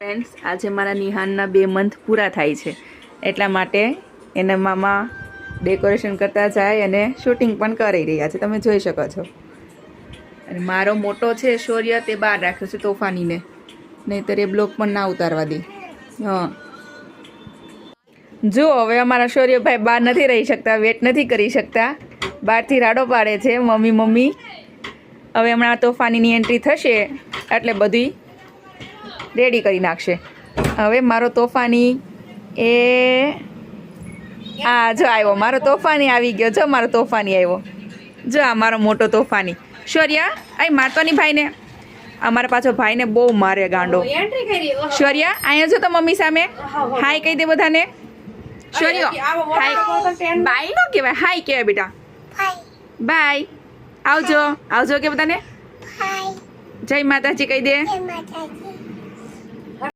Friends, આજે મારા નિહાનના 2 month પૂરા થાય છે, એટલા માટે એના મામા ડેકોરેશન કરતા જાય અને શૂટિંગ પણ કરી રહ્યા છે, તમે જોઈ શકો છો. અને મારો મોટો છે શૌર્ય, તે બહાર રાખ્યો છે તોફાનીને, નહીંતર એ બ્લોક પણ ના ઉતારવા દે. જો હવે અમારા શૌર્યભાઈ બહાર નથી રહી શકતા, વેટ નથી કરી શકતા, બહારથી રાડો પાડે છે મમ્મી મમ્મી. હવે હમણાં તોફાનીની એન્ટ્રી થશે એટલે બધી રેડી કરી નાખશે. હવે મારો તોફાની એ આ જો આવ્યો, મારો તોફાની આવી ગયો. જો મારો તોફાની આવ્યો, જો આ મારો મોટો તોફાની. શૌર્ય અહીં મારતો નહીં ભાઈને, અમારા પાછો ભાઈને બહુ મારે ગાંડો. શૌર્ય અહીંયા જો તો મમ્મી સામે હાય કહી દે બધાને. શૌર્ય હાય બાય નો કહેવાય, હાય કહેવાય બેટા. બાય, આવજો આવજો કે બધાને. જય માતાજી કહી દે.